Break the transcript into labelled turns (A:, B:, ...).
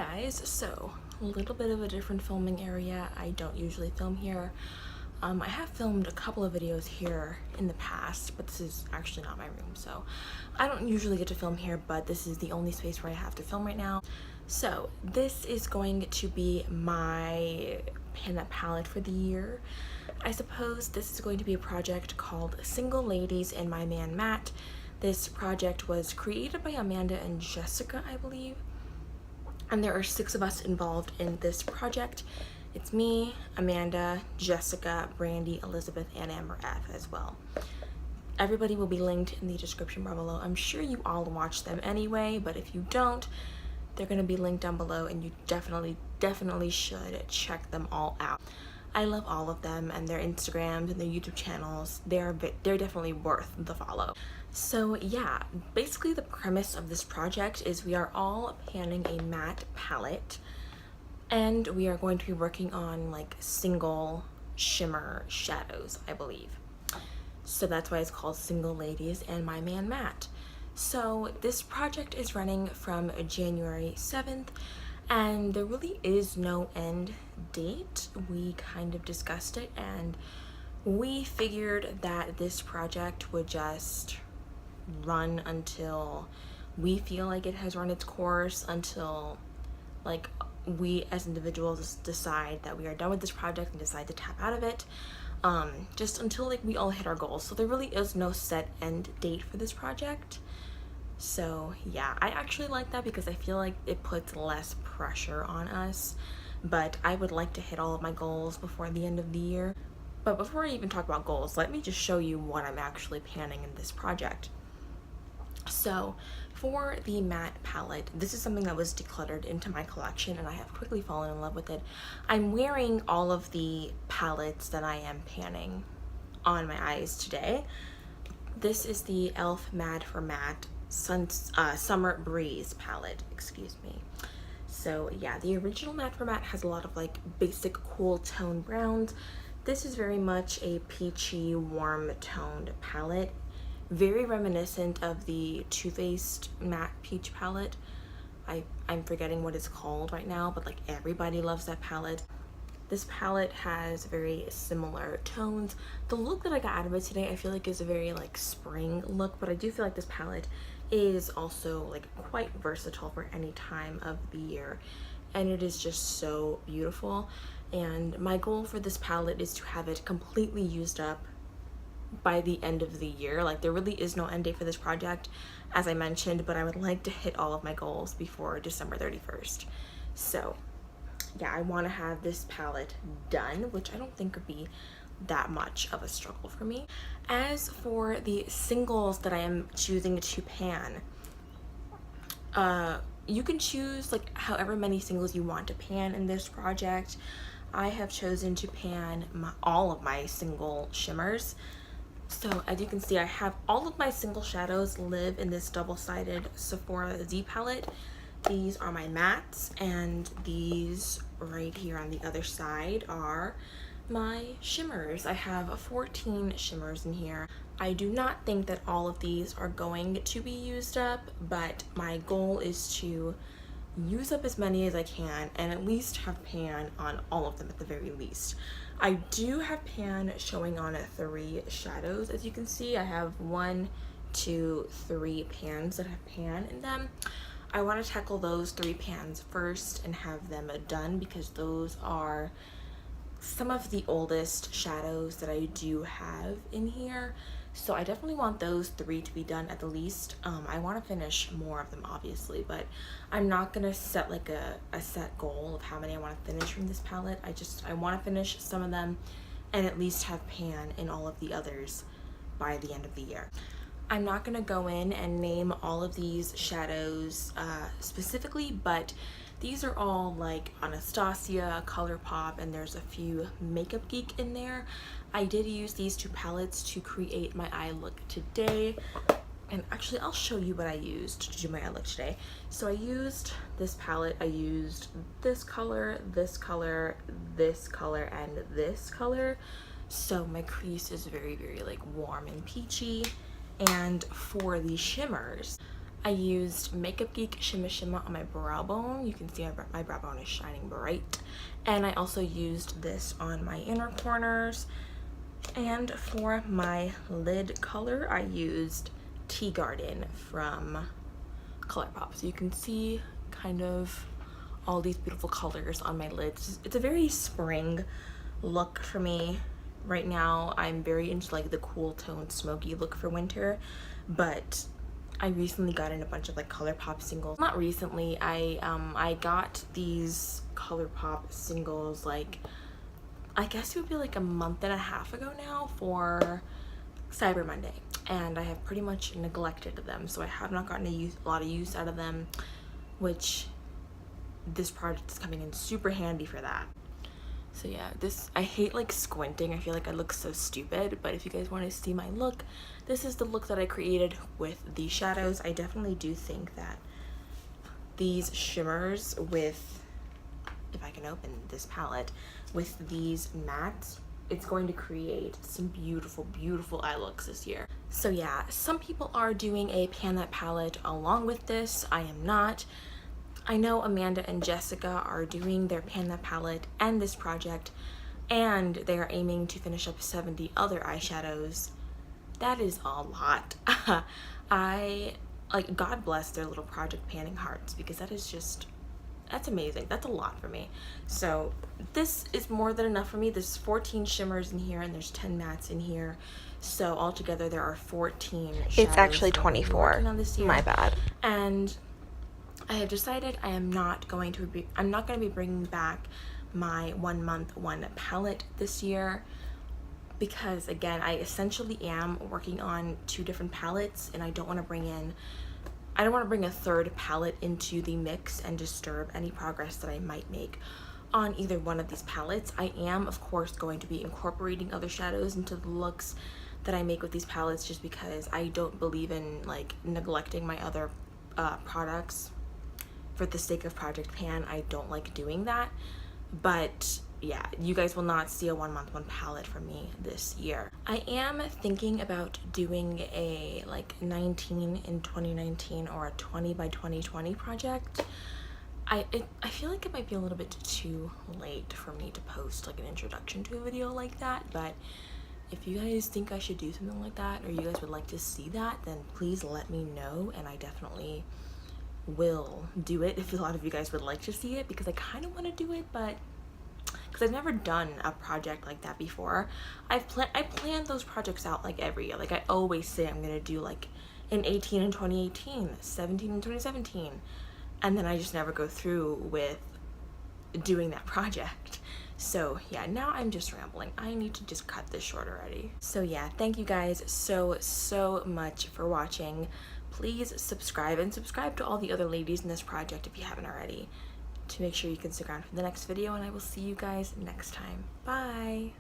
A: guys, so a little bit of a different filming area. I don't usually film here. I have filmed a couple of videos here in the past, but this is actually not my room, so I don't usually get to film here, but this is the only space where I have to film right now. So this is going to be my pinup palette for the year. I suppose this is going to be a project called Single Ladies and My Man Matt. This project was created by Amanda and Jessica, I believe. And there are 6 of us involved in this project. It's me, Amanda, Jessica, Brandy, Elizabeth, and Amber F as well. Everybody will be linked in the description bar below. I'm sure you all watch them anyway, but if you don't, they're gonna be linked down below, and you definitely should check them all out. I love all of them and their Instagrams and their YouTube channels. They're definitely worth the follow. So yeah, basically the premise of this project is we are all panning a matte palette, and we are going to be working on like single shimmer shadows, I believe. So that's why it's called Single Ladies and My Man Matt. So this project is running from January 7th, and there really is no end date. We kind of discussed it, and we figured that this project would just run until we feel like it has run its course, until like we as individuals decide that we are done with this project and decide to tap out of it, just until like we all hit our goals. So there really is no set end date for this project. So yeah, I actually like that because I feel like it puts less pressure on us, but I would like to hit all of my goals before the end of the year. But before I even talk about goals, let me just show you what I'm actually panning in this project. So for the matte palette, this is something that was decluttered into my collection, and I have quickly fallen in love with it. I'm wearing all of the palettes that I am panning on my eyes today. This is the e.l.f. Mad for Matte Summer Breeze palette, excuse me. So yeah, the original Matte for Matte has a lot of like basic cool tone browns. This is very much a peachy, warm toned palette, very reminiscent of the Too Faced matte peach palette. I'm forgetting what it's called right now, but like everybody loves that palette. This palette has very similar tones. The look that I got out of it today, I feel like is a very like spring look, but I do feel like this palette is also like quite versatile for any time of the year, and it is just so beautiful. And my goal for this palette is to have it completely used up by the end of the year. Like there really is no end date for this project, as I mentioned, but I would like to hit all of my goals before December 31st. So yeah, I want to have this palette done, which I don't think would be that much of a struggle for me. As for the singles that I am choosing to pan, you can choose like however many singles you want to pan in this project. I have chosen to pan all of my single shimmers. So as you can see, I have all of my single shadows live in this double-sided Sephora Z palette. These are my mattes, and these right here on the other side are my shimmers. I have 14 shimmers in here. I do not think that all of these are going to be used up, but my goal is to use up as many as I can and at least have pan on all of them at the very least. I do have pan showing on 3 shadows. As you can see, I have 1, 2, 3 pans that have pan in them. I want to tackle those 3 pans first and have them done because those are some of the oldest shadows that I do have in here. So I definitely want those 3 to be done at the least. I want to finish more of them obviously, but I'm not gonna set like a set goal of how many I want to finish from this palette. I want to finish some of them and at least have pan in all of the others by the end of the year. I'm not gonna go in and name all of these shadows specifically, but these are all like Anastasia, ColourPop, and there's a few Makeup Geek in there. I did use these 2 palettes to create my eye look today. And actually, I'll show you what I used to do my eye look today. So I used this palette. I used this color, this color, this color, and this color. So my crease is very, very like warm and peachy. And for the shimmers, I used Makeup Geek Shimma Shimma on my brow bone. You can see my brow bone is shining bright. And I also used this on my inner corners. And for my lid color, I used Tea Garden from ColourPop. So you can see kind of all these beautiful colors on my lids. It's a very spring look for me right now. I'm very into like the cool tone smoky look for winter, but I recently got in a bunch of like ColourPop singles. Not recently, I got these ColourPop singles like, I guess it would be like a month and a half ago now for Cyber Monday, and I have pretty much neglected them, so I have not gotten a lot of use out of them, which this project is coming in super handy for that. So yeah, I hate like squinting. I feel like I look so stupid, but if you guys want to see my look, this is the look that I created with these shadows. I definitely do think that these shimmers with, if I can open this palette, with these mattes, it's going to create some beautiful, beautiful eye looks this year. So yeah, some people are doing a pan that palette along with this. I am not. I know Amanda and Jessica are doing their pan that palette and this project, and they are aiming to finish up 70 other eyeshadows. That is a lot. God bless their little project panning hearts, because that's amazing. That's a lot for me. So this is more than enough for me. There's 14 shimmers in here and there's 10 mattes in here. So altogether there are 14 shadows.
B: It's actually 24.
A: On this year.
B: My bad.
A: And I have decided I'm not going to be bringing back my 1 month 1 palette this year, because again, I essentially am working on 2 different palettes, and I don't want to bring a third palette into the mix and disturb any progress that I might make on either one of these palettes. I am, of course, going to be incorporating other shadows into the looks that I make with these palettes, just because I don't believe in like neglecting my other products for the sake of Project Pan. I don't like doing that. But yeah, you guys will not see a 1 month 1 palette from me this year. I am thinking about doing a like 19 in 2019 or a 20 by 2020 project. I feel like it might be a little bit too late for me to post like an introduction to a video like that, but if you guys think I should do something like that, or you guys would like to see that, then please let me know, and I definitely will do it if a lot of you guys would like to see it, because I kind of want to do it, but because I've never done a project like that before. I plan those projects out like every year. Like I always say I'm gonna do like an 18 in 2018, 17 in 2017, and then I just never go through with doing that project. So yeah, now I'm just rambling. I need to just cut this short already. So yeah, thank you guys so much for watching. Please subscribe, and subscribe to all the other ladies in this project if you haven't already, to make sure you can stick around for the next video, and I will see you guys next time. Bye!